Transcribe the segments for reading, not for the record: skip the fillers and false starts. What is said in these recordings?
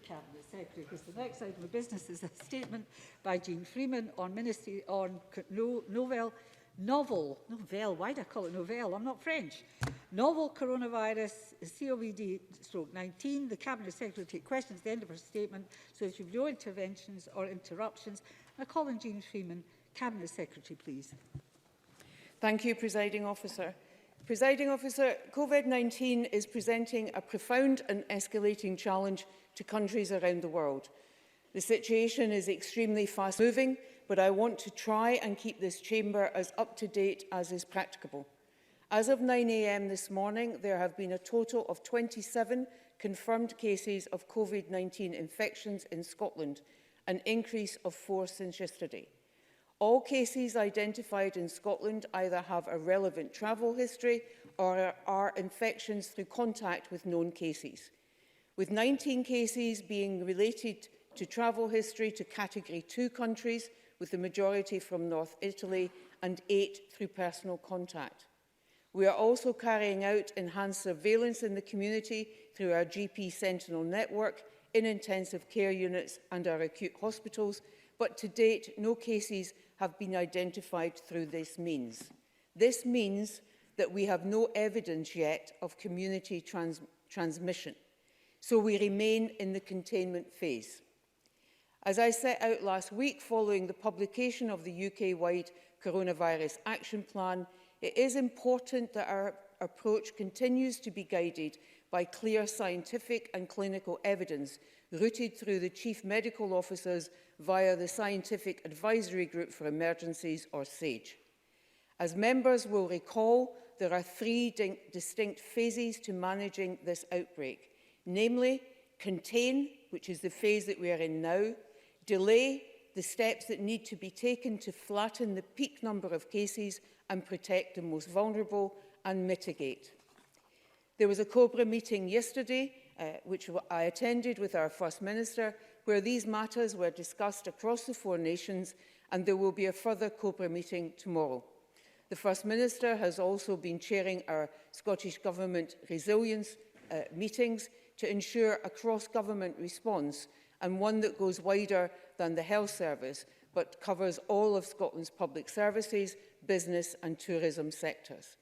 Cabinet Secretary, because the next item of business is a statement by Jean Freeman on novel, why do I call it novel? I'm not French. Novel coronavirus, COVID-19. The Cabinet Secretary will take questions at the end of her statement, so there should be no interventions or interruptions. I call on Jean Freeman, Cabinet Secretary, please. Thank you, Presiding Officer. Presiding Officer, COVID-19 is presenting a profound and escalating challenge to countries around the world. The situation is extremely fast-moving, but I want to try and keep this chamber as up-to-date as is practicable. As of 9 a.m. this morning, there have been a total of 27 confirmed cases of COVID-19 infections in Scotland, an increase of 4 since yesterday. All cases identified in Scotland either have a relevant travel history or are infections through contact with known cases, with 19 cases being related to travel history to Category 2 countries, with the majority from North Italy, and 8 through personal contact. We are also carrying out enhanced surveillance in the community through our GP Sentinel network, in intensive care units and our acute hospitals, but to date no cases have been identified through this means. This means that we have no evidence yet of community transmission, so we remain in the containment phase. As I set out last week following the publication of the UK-wide Coronavirus Action Plan, it is important that our approach continues to be guided by clear scientific and clinical evidence routed through the Chief Medical Officers via the Scientific Advisory Group for Emergencies, or SAGE. As members will recall, there are 3 distinct phases to managing this outbreak, namely contain, which is the phase that we are in now, delay, the steps that need to be taken to flatten the peak number of cases and protect the most vulnerable, and mitigate. There was a COBRA meeting yesterday, which I attended with our First Minister, where these matters were discussed across the 4 nations, and there will be a further COBRA meeting tomorrow. The First Minister has also been chairing our Scottish Government resilience meetings to ensure a cross-government response, and one that goes wider than the health service, but covers all of Scotland's public services, business and tourism sectors.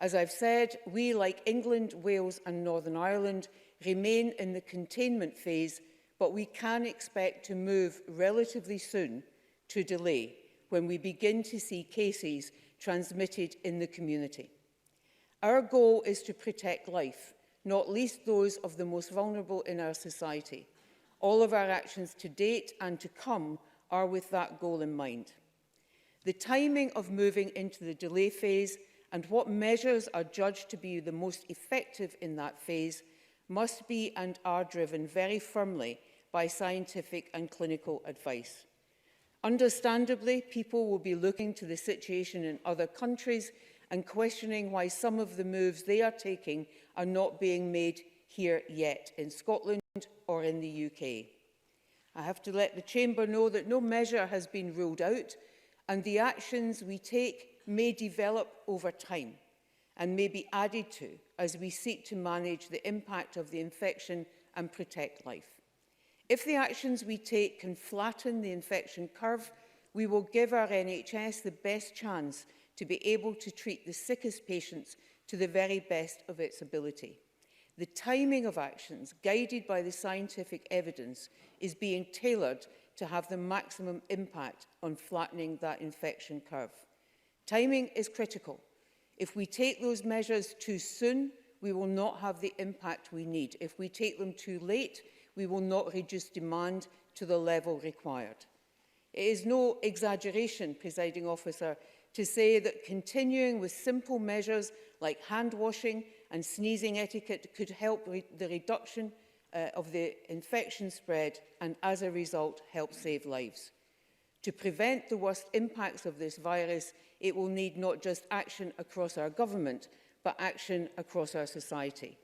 As I've said, we, like England, Wales and Northern Ireland, remain in the containment phase, but we can expect to move relatively soon to delay when we begin to see cases transmitted in the community. Our goal is to protect life, not least those of the most vulnerable in our society. All of our actions to date and to come are with that goal in mind. The timing of moving into the delay phase and what measures are judged to be the most effective in that phase must be and are driven very firmly by scientific and clinical advice. Understandably, people will be looking to the situation in other countries and questioning why some of the moves they are taking are not being made here yet in Scotland or in the UK. I have to let the Chamber know that no measure has been ruled out, and the actions we take may develop over time and may be added to as we seek to manage the impact of the infection and protect life. If the actions we take can flatten the infection curve, we will give our NHS the best chance to be able to treat the sickest patients to the very best of its ability. The timing of actions, guided by the scientific evidence, is being tailored to have the maximum impact on flattening that infection curve. Timing is critical. If we take those measures too soon, we will not have the impact we need. If we take them too late, we will not reduce demand to the level required. It is no exaggeration, Presiding Officer, to say that continuing with simple measures like hand washing and sneezing etiquette could help the reduction of the infection spread and, as a result, help save lives. To prevent the worst impacts of this virus, it will need not just action across our government, but action across our society.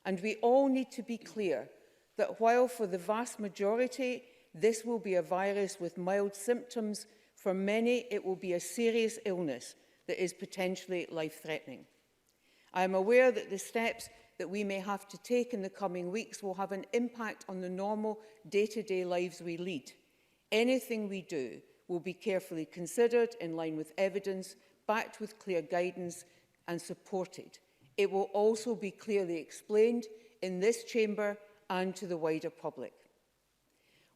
And we all need to be clear that while for the vast majority this will be a virus with mild symptoms, for many it will be a serious illness that is potentially life-threatening. I am aware that the steps that we may have to take in the coming weeks will have an impact on the normal day-to-day lives we lead. Anything we do will be carefully considered in line with evidence, backed with clear guidance and supported. It will also be clearly explained in this chamber and to the wider public.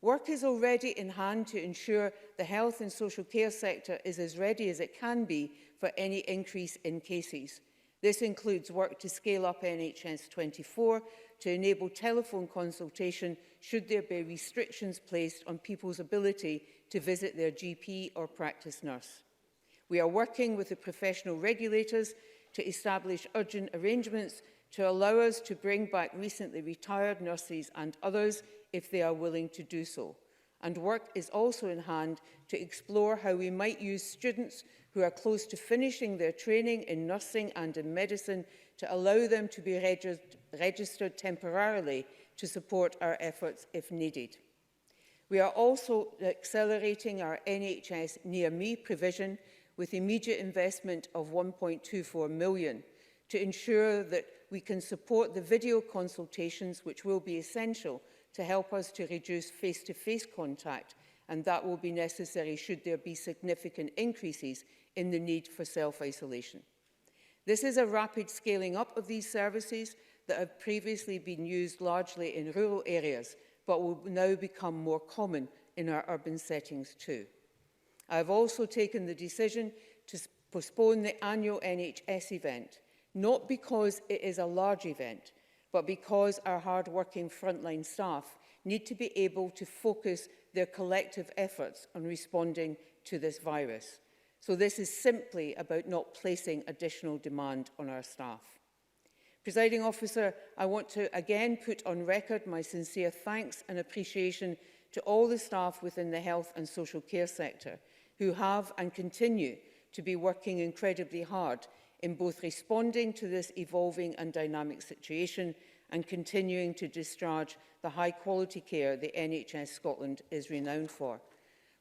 Work is already in hand to ensure the health and social care sector is as ready as it can be for any increase in cases. This includes work to scale up NHS 24 to enable telephone consultation should there be restrictions placed on people's ability to visit their GP or practice nurse. We are working with the professional regulators to establish urgent arrangements to allow us to bring back recently retired nurses and others if they are willing to do so. And work is also in hand to explore how we might use students who are close to finishing their training in nursing and in medicine to allow them to be registered temporarily to support our efforts if needed. We are also accelerating our NHS Near Me provision with immediate investment of £1.24 million to ensure that we can support the video consultations which will be essential to help us to reduce face-to-face contact, and that will be necessary should there be significant increases in the need for self-isolation. This is a rapid scaling up of these services that have previously been used largely in rural areas, but will now become more common in our urban settings too. I have also taken the decision to postpone the annual NHS event, not because it is a large event, but because our hard-working frontline staff need to be able to focus their collective efforts on responding to this virus. So this is simply about not placing additional demand on our staff. Presiding Officer, I want to again put on record my sincere thanks and appreciation to all the staff within the health and social care sector who have and continue to be working incredibly hard in both responding to this evolving and dynamic situation and continuing to discharge the high-quality care the NHS Scotland is renowned for.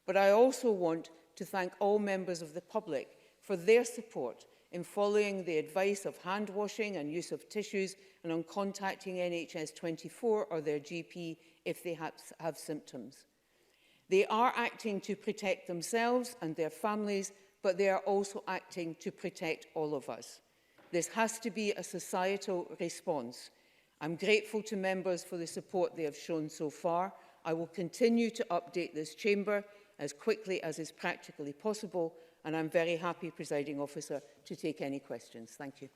But I also want to thank all members of the public for their support in following the advice of hand washing and use of tissues and on contacting NHS 24 or their GP if they have symptoms. They are acting to protect themselves and their families, but they are also acting to protect all of us. This has to be a societal response. I'm grateful to members for the support they have shown so far. I will continue to update this chamber as quickly as is practically possible, and I'm very happy, Presiding Officer, to take any questions. Thank you.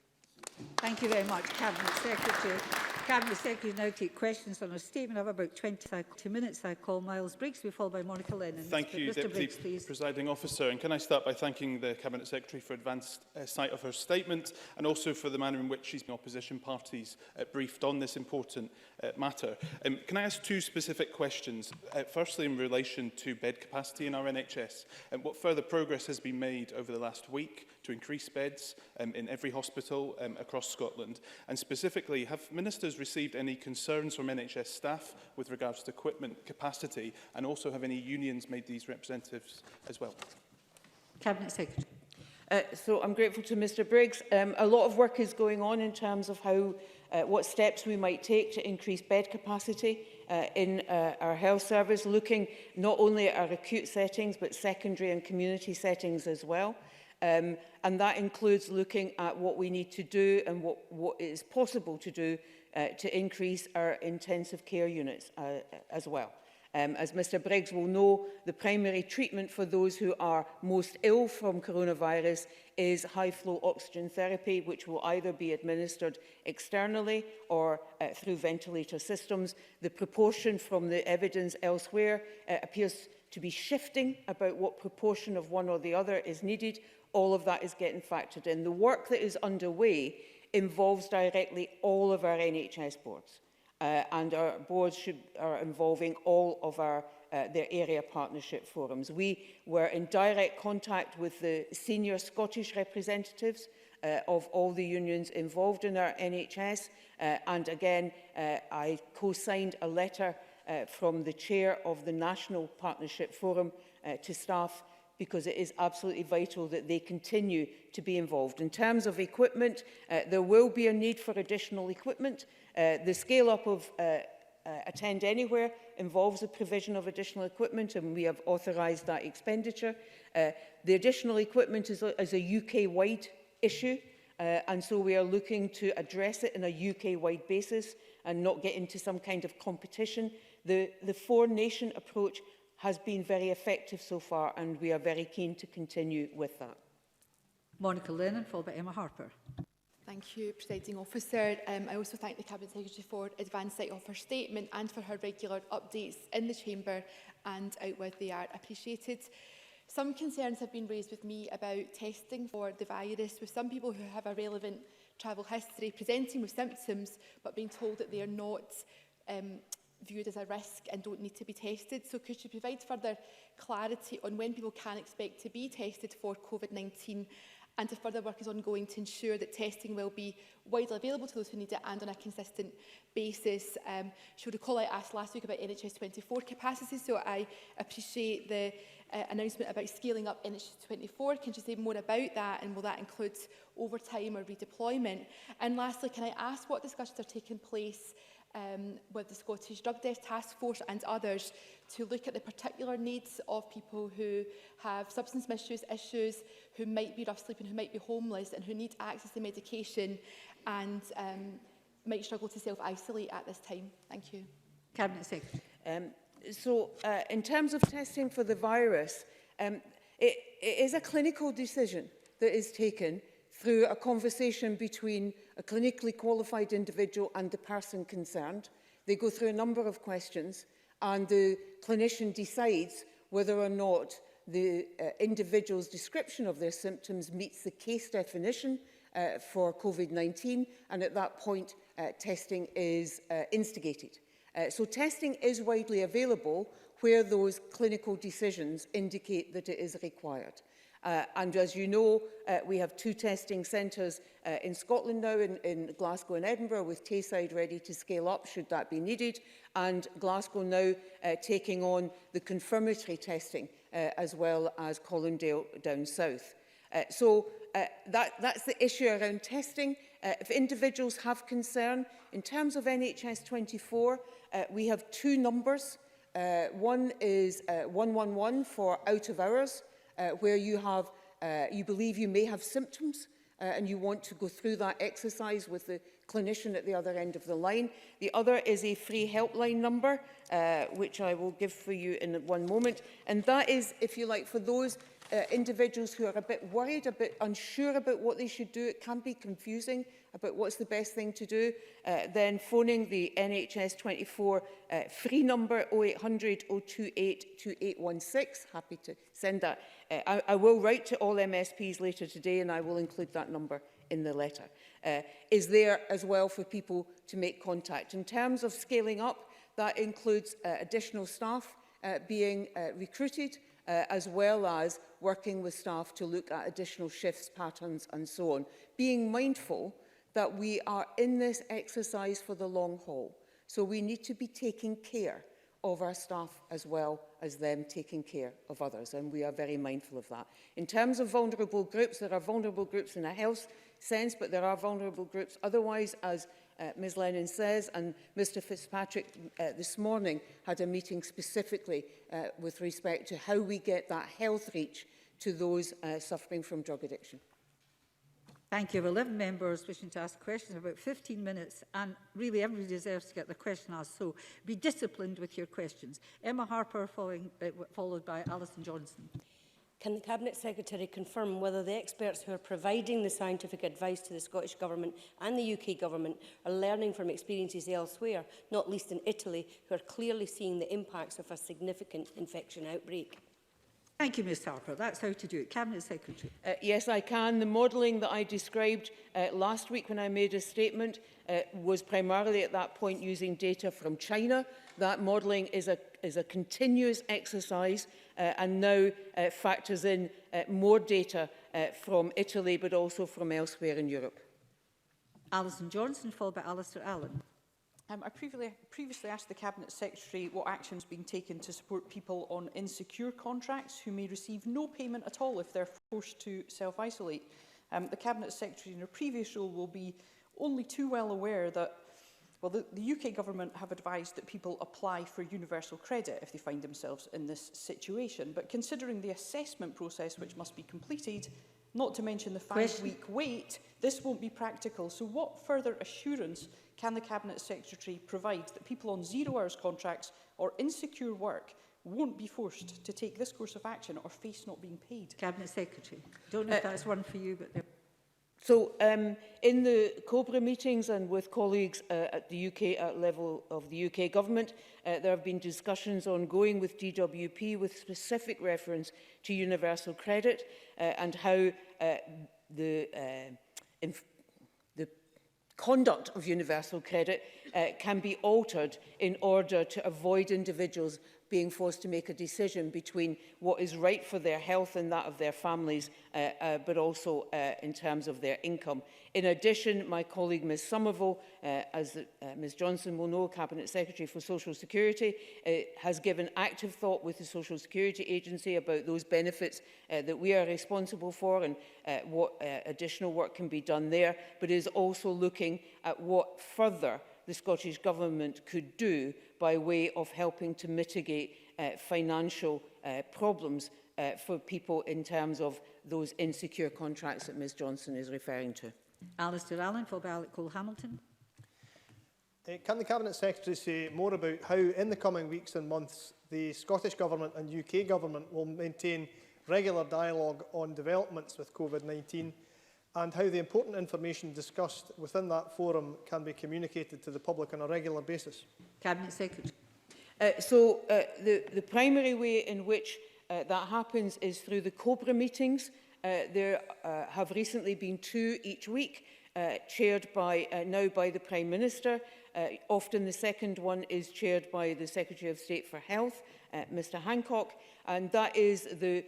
Thank you very much, Cabinet Secretary. Cabinet Secretary now take questions on a statement of about 20 minutes. I call Miles Briggs, be followed by Monica Lennon. Thank you, Mr. Deputy Briggs, Presiding Officer. And can I start by thanking the Cabinet Secretary for advanced sight of her statement and also for the manner in which she's been opposition parties briefed on this important matter. Can I ask two specific questions? Firstly, in relation to bed capacity in our NHS. What further progress has been made over the last week to increase beds in every hospital across Scotland? And specifically, have ministers received any concerns from NHS staff with regards to equipment capacity, and also have any unions made these representatives as well? Cabinet Secretary. So I'm grateful to Mr Briggs. A lot of work is going on in terms of how, what steps we might take to increase bed capacity in our health service, looking not only at our acute settings but secondary and community settings as well. And that includes looking at what we need to do and what is possible to do to increase our intensive care units as well. As Mr Briggs will know, the primary treatment for those who are most ill from coronavirus is high-flow oxygen therapy, which will either be administered externally or through ventilator systems. The proportion from the evidence elsewhere appears to be shifting about what proportion of one or the other is needed. All of that is getting factored in. The work that is underway involves directly all of our NHS boards. And our boards are involving all of their area partnership forums. We were in direct contact with the senior Scottish representatives of all the unions involved in our NHS. And again, I co-signed a letter from the chair of the National Partnership Forum to staff because it is absolutely vital that they continue to be involved. In terms of equipment, there will be a need for additional equipment. The scale-up of Attend Anywhere involves the provision of additional equipment, and we have authorised that expenditure. The additional equipment is a UK-wide issue, and so we are looking to address it in a UK-wide basis and not get into some kind of competition. The four-nation approach has been very effective so far, and we are very keen to continue with that. Monica Lennon, followed by Emma Harper. Thank you, Presiding Officer. I also thank the Cabinet Secretary for advancing of her statement and for her regular updates in the Chamber and out with the art. Appreciated. Some concerns have been raised with me about testing for the virus, with some people who have a relevant travel history presenting with symptoms but being told that they are not viewed as a risk and don't need to be tested. So could you provide further clarity on when people can expect to be tested for COVID-19, and if further work is ongoing to ensure that testing will be widely available to those who need it and on a consistent basis? She'll recall I asked last week about NHS 24 capacity, so I appreciate the announcement about scaling up NHS 24. Can you say more about that, and will that include overtime or redeployment? And lastly, can I ask what discussions are taking place with the Scottish Drug Death Task Force and others to look at the particular needs of people who have substance misuse issues, who might be rough sleeping, who might be homeless and who need access to medication and might struggle to self-isolate at this time? Thank you. Cabinet Secretary. In terms of testing for the virus, it is a clinical decision that is taken through a conversation between a clinically qualified individual and the person concerned. They go through a number of questions, and the clinician decides whether or not the individual's description of their symptoms meets the case definition for COVID-19, and at that point, testing is instigated. So testing is widely available where those clinical decisions indicate that it is required. And as you know, we have 2 testing centres in Scotland now, in Glasgow and Edinburgh, with Tayside ready to scale up should that be needed, and Glasgow now taking on the confirmatory testing as well as Colindale down south. That's the issue around testing. If individuals have concern, in terms of NHS 24, we have 2 numbers. One is 111 for out of hours, where you believe you may have symptoms and you want to go through that exercise with the clinician at the other end of the line. The other is a free helpline number, which I will give for you in one moment. And that is, if you like, for those individuals who are a bit worried, a bit unsure about what they should do. It can be confusing about what's the best thing to do. Then phoning the NHS 24 free number 0800 028 2816. Happy to send that. I will write to all MSPs later today, and I will include that number in the letter. Is there as well for people to make contact. In terms of scaling up, that includes additional staff being recruited, as well as working with staff to look at additional shifts, patterns and so on. Being mindful that we are in this exercise for the long haul. So we need to be taking care of our staff as well as them taking care of others, and we are very mindful of that. In terms of vulnerable groups, there are vulnerable groups in a health sense, but there are vulnerable groups otherwise, as Ms Lennon says, and Mr Fitzpatrick this morning had a meeting specifically with respect to how we get that health reach to those suffering from drug addiction. Thank you. 11 members wishing to ask questions, about 15 minutes, and really everybody deserves to get the question asked, so be disciplined with your questions. Emma Harper, followed by Alison Johnson. Can the Cabinet Secretary confirm whether the experts who are providing the scientific advice to the Scottish Government and the UK Government are learning from experiences elsewhere, not least in Italy, who are clearly seeing the impacts of a significant infection outbreak? Thank you, Ms Harper. That's how to do it. Cabinet Secretary. Yes, I can. The modelling that I described last week when I made a statement was primarily at that point using data from China. That modelling is a continuous exercise and now factors in more data from Italy, but also from elsewhere in Europe. Alison Johnson, followed by Alistair Allen. I previously asked the Cabinet Secretary what action has been taken to support people on insecure contracts who may receive no payment at all if they're forced to self-isolate. The Cabinet Secretary in her previous role will be only too well aware that the UK Government have advised that people apply for universal credit if they find themselves in this situation. But considering the assessment process which must be completed, not to mention the 5-week wait, this won't be practical. So what further assurance can the Cabinet Secretary provide that people on 0 hours contracts or insecure work won't be forced to take this course of action or face not being paid? Cabinet Secretary. Don't know if that's one for you, but... So in the COBRA meetings and with colleagues at the UK level of the UK Government, there have been discussions ongoing with DWP with specific reference to universal credit and how the conduct of universal credit can be altered in order to avoid individuals being forced to make a decision between what is right for their health and that of their families, but also in terms of their income. In addition, my colleague Ms Somerville, as Ms Johnson will know, Cabinet Secretary for Social Security, has given active thought with the Social Security Agency about those benefits that we are responsible for and what additional work can be done there, but is also looking at what further the Scottish Government could do by way of helping to mitigate financial problems for people in terms of those insecure contracts that Ms Johnson is referring to. Alistair Allen, followed by Alec Cole-Hamilton. Can the Cabinet Secretary say more about how, in the coming weeks and months, the Scottish Government and UK Government will maintain regular dialogue on developments with COVID-19 and how the important information discussed within that forum can be communicated to the public on a regular basis? Cabinet Secretary. The primary way in which that happens is through the COBRA meetings. There have recently been 2 each week, chaired by now by the Prime Minister. Often the second one is chaired by the Secretary of State for Health, Mr Hancock, and that is the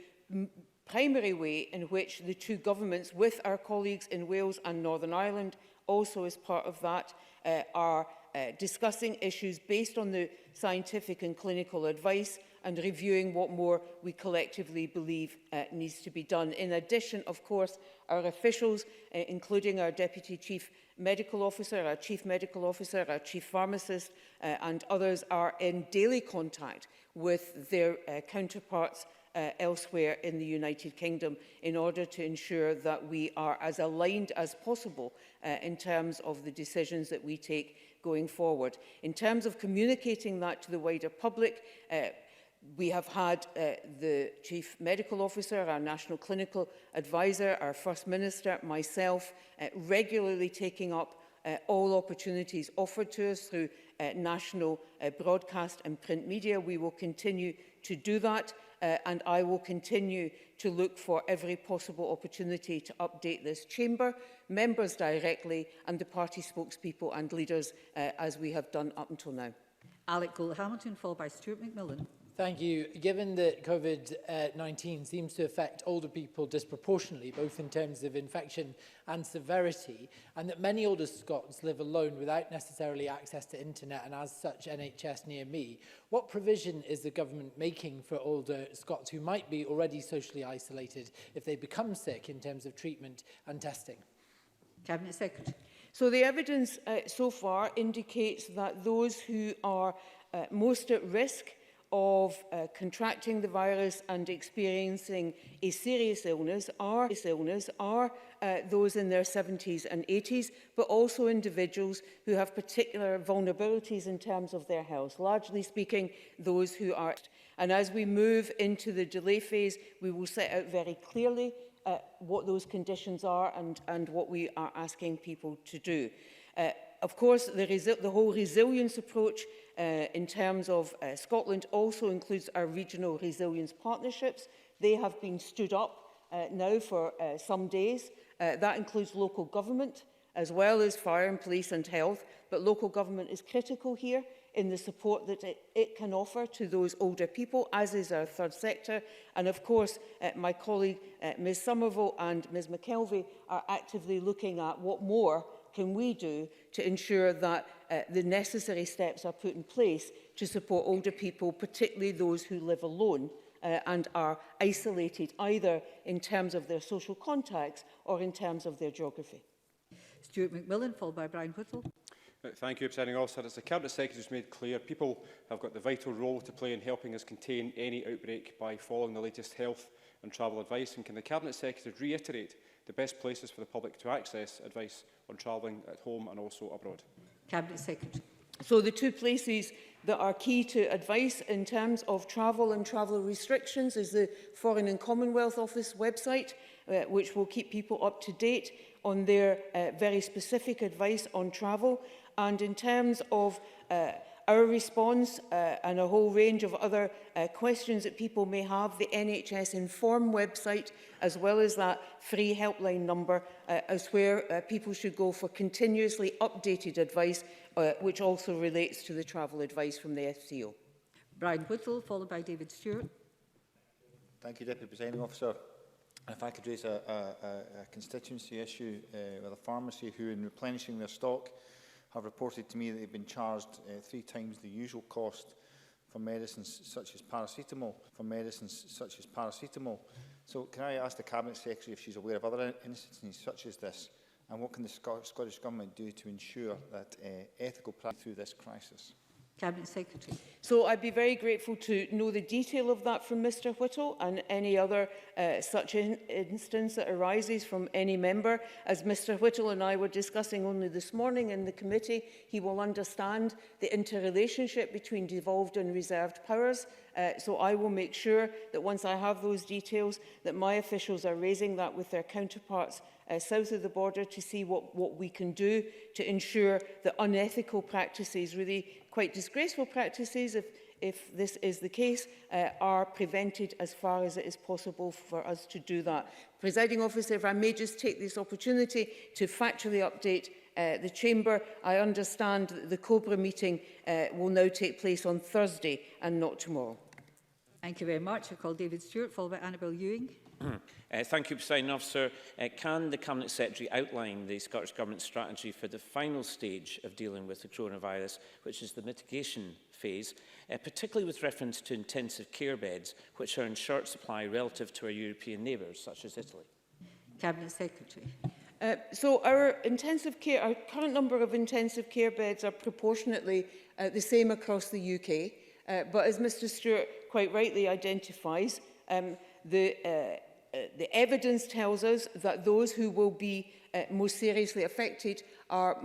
primary way in which the 2 governments, with our colleagues in Wales and Northern Ireland, also as part of that, are discussing issues based on the scientific and clinical advice and reviewing what more we collectively believe needs to be done. In addition, of course, our officials, including our Deputy Chief Medical Officer, our Chief Medical Officer, our Chief Pharmacist and others are in daily contact with their counterparts elsewhere in the United Kingdom in order to ensure that we are as aligned as possible in terms of the decisions that we take going forward. In terms of communicating that to the wider public, we have had the Chief Medical Officer, our National Clinical Advisor, our First Minister, myself, regularly taking up all opportunities offered to us through national broadcast and print media. We will continue to do that. And I will continue to look for every possible opportunity to update this chamber, members directly, and the party spokespeople and leaders, as we have done up until now. Alec Cole-Hamilton, followed by Stuart McMillan. Thank you. Given that COVID-19 seems to affect older people disproportionately, both in terms of infection and severity, and that many older Scots live alone without necessarily access to internet and as such NHS near me, what provision is the government making for older Scots who might be already socially isolated if they become sick in terms of treatment and testing? Cabinet Secretary. So the evidence so far indicates that those who are most at risk of contracting the virus and experiencing a serious illness are those in their 70s and 80s, but also individuals who have particular vulnerabilities in terms of their health, largely speaking, those who are. And as we move into the delay phase, we will set out very clearly what those conditions are and what we are asking people to do. Of course, the whole resilience approach in terms of Scotland also includes our regional resilience partnerships. They have been stood up now for some days. That includes local government, as well as fire and police and health. But local government is critical here in the support that it can offer to those older people, as is our third sector. And of course, my colleague Ms Somerville and Ms McKelvey are actively looking at what more can we do to ensure that the necessary steps are put in place to support older people, particularly those who live alone and are isolated, either in terms of their social contacts or in terms of their geography. Stuart McMillan, followed by Brian Whittle. Thank you, Presiding Officer. As the Cabinet Secretary has made clear, people have got the vital role to play in helping us contain any outbreak by following the latest health and travel advice. And can the Cabinet Secretary reiterate the best places for the public to access advice on travelling at home and also abroad? Cabinet Secretary. So the two places that are key to advice in terms of travel and travel restrictions is the Foreign and Commonwealth Office website, which will keep people up to date on their very specific advice on travel. And in terms of our response and a whole range of other questions that people may have, the NHS Inform website, as well as that free helpline number, is where people should go for continuously updated advice, which also relates to the travel advice from the FCO. Brian Whittle, followed by David Stewart. Thank you, Deputy Presiding Officer. If I could raise a constituency issue with a pharmacy who, in replenishing their stock, have reported to me that they've been charged 3 times the usual cost for medicines such as paracetamol. So can I ask the Cabinet Secretary if she's aware of other instances such as this, and what can the Scottish Government do to ensure that ethical practice through this crisis? Cabinet Secretary. So I'd be very grateful to know the detail of that from Mr Whittle and any other such instance that arises from any member. As Mr Whittle and I were discussing only this morning in the committee, he will understand the interrelationship between devolved and reserved powers. So I will make sure that once I have those details, that my officials are raising that with their counterparts south of the border to see what we can do to ensure that unethical practices, really quite disgraceful practices, if this is the case, are prevented as far as it is possible for us to do that. Presiding Officer, if I may just take this opportunity to factually update the Chamber, I understand that the COBRA meeting will now take place on Thursday and not tomorrow. Thank you very much. I call David Stewart, followed by Annabel Ewing. Thank you, Presiding Officer. Can the Cabinet Secretary outline the Scottish Government strategy for the final stage of dealing with the coronavirus, which is the mitigation phase, particularly with reference to intensive care beds, which are in short supply relative to our European neighbours, such as Italy? Cabinet Secretary. So our current number of intensive care beds are proportionately the same across the UK. But as Mr Stewart quite rightly identifies, the evidence tells us that those who will be most seriously affected are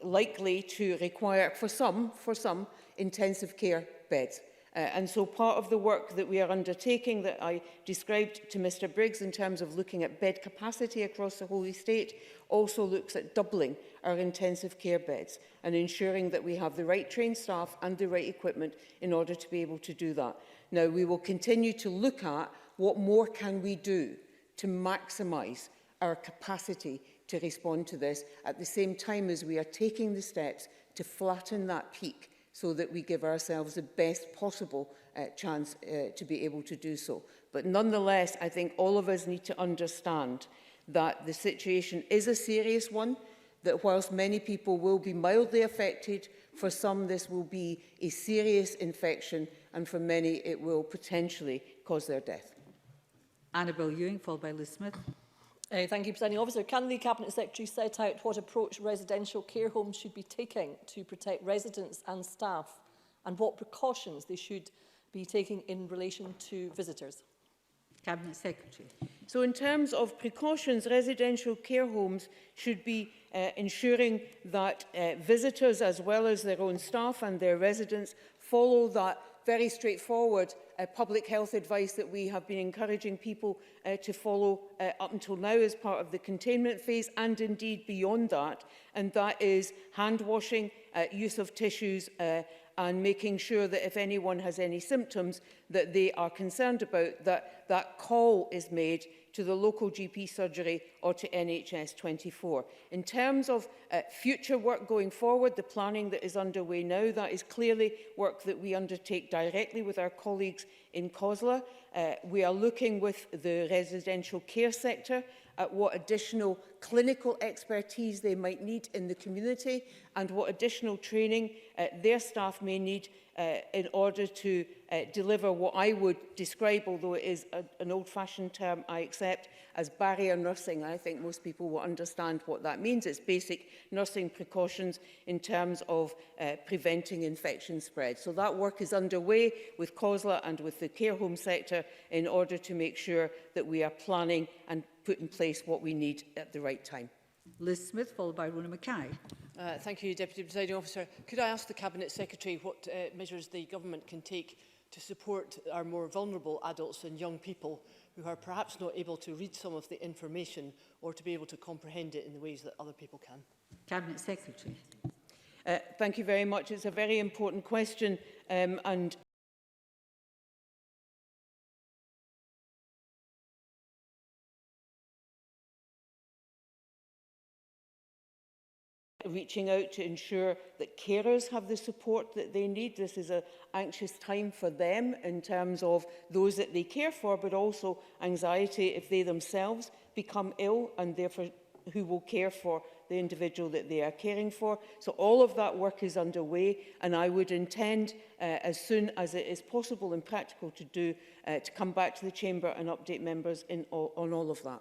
likely to require, for some, intensive care beds. And so part of the work that we are undertaking that I described to Mr Briggs in terms of looking at bed capacity across the whole estate also looks at doubling our intensive care beds and ensuring that we have the right trained staff and the right equipment in order to be able to do that. Now, we will continue to look at what more can we do to maximise our capacity to respond to this at the same time as we are taking the steps to flatten that peak so that we give ourselves the best possible chance to be able to do so. But nonetheless, I think all of us need to understand that the situation is a serious one, that whilst many people will be mildly affected, for some this will be a serious infection, and for many it will potentially cause their death. Annabel Ewing, followed by Liz Smith. Thank you, Presiding Officer. Can the Cabinet Secretary set out what approach residential care homes should be taking to protect residents and staff, and what precautions they should be taking in relation to visitors? Cabinet Secretary. So in terms of precautions, residential care homes should be ensuring that visitors, as well as their own staff and their residents, follow that very straightforward public health advice that we have been encouraging people to follow up until now as part of the containment phase, and indeed beyond that. And that is hand washing, use of tissues, and making sure that if anyone has any symptoms that they are concerned about, that call is made to the local GP surgery or to NHS 24. In terms of future work going forward, the planning that is underway now, that is clearly work that we undertake directly with our colleagues in COSLA. We are looking with the residential care sector at what additional clinical expertise they might need in the community and what additional training their staff may need in order to deliver what I would describe, although it is an old-fashioned term I accept, as barrier nursing. I think most people will understand what that means. It's basic nursing precautions in terms of preventing infection spread. So that work is underway with COSLA and with the care home sector in order to make sure that we are planning and put in place what we need at the right time. Liz Smith, followed by Rona Mackay. Thank you, Deputy Presiding Officer. Could I ask the Cabinet Secretary what measures the Government can take to support our more vulnerable adults and young people who are perhaps not able to read some of the information or to be able to comprehend it in the ways that other people can? Cabinet Secretary. Thank you very much. It's a very important question and reaching out to ensure that carers have the support that they need. This is an anxious time for them in terms of those that they care for, but also anxiety if they themselves become ill and therefore who will care for the individual that they are caring for. So all of that work is underway, and I would intend, as soon as it is possible and practical to do, to come back to the Chamber and update members on all of that.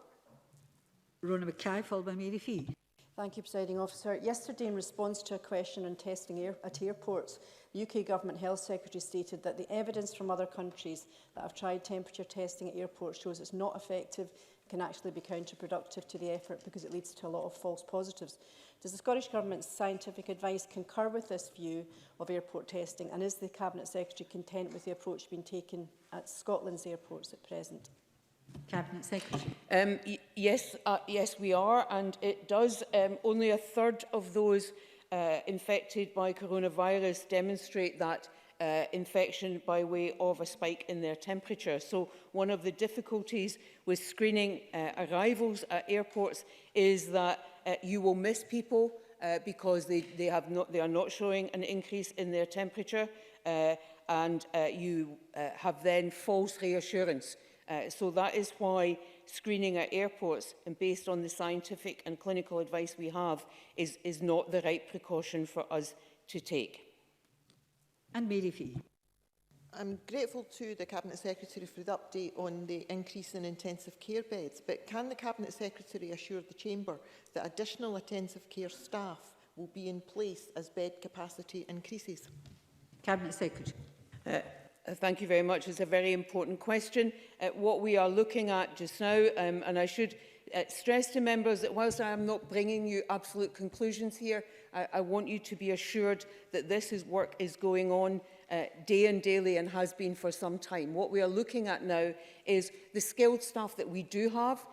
Rona Mackay, followed by Mary Fee. Thank you, Presiding Officer. Yesterday, in response to a question on testing at airports, the UK Government Health Secretary stated that the evidence from other countries that have tried temperature testing at airports shows it's not effective, can actually be counterproductive to the effort because it leads to a lot of false positives. Does the Scottish Government's scientific advice concur with this view of airport testing, and is the Cabinet Secretary content with the approach being taken at Scotland's airports at present? Cabinet Secretary. Yes, we are, and it does. Only a third of those infected by coronavirus demonstrate that infection by way of a spike in their temperature. So one of the difficulties with screening arrivals at airports is that you will miss people because they are not showing an increase in their temperature, and you have then false reassurance. So that is why screening at airports, and based on the scientific and clinical advice we have, is not the right precaution for us to take. And Mary Fee. I'm grateful to the Cabinet Secretary for the update on the increase in intensive care beds, but can the Cabinet Secretary assure the Chamber that additional intensive care staff will be in place as bed capacity increases? Cabinet Secretary. Thank you very much. It's a very important question. What we are looking at just now, and I should stress to members that whilst I am not bringing you absolute conclusions here, I want you to be assured that work is going on day and daily and has been for some time. What we are looking at now is the skilled staff that we do have,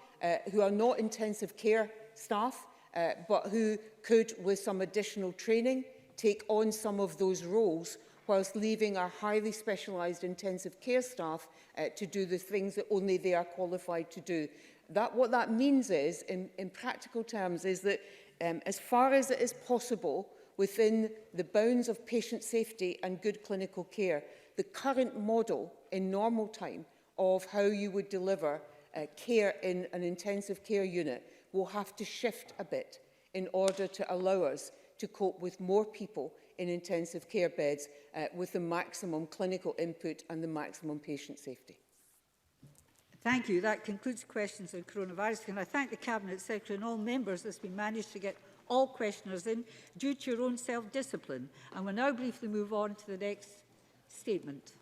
who are not intensive care staff, but who could, with some additional training, take on some of those roles, whilst leaving our highly specialised intensive care staff to do the things that only they are qualified to do. What that means is, in practical terms, is that as far as it is possible within the bounds of patient safety and good clinical care, the current model in normal time of how you would deliver care in an intensive care unit will have to shift a bit in order to allow us to cope with more people in intensive care beds with the maximum clinical input and the maximum patient safety. Thank you. That concludes questions on coronavirus. Can I thank the Cabinet Secretary and all members that's been managed to get all questioners in due to your own self-discipline. And we'll now briefly move on to the next statement.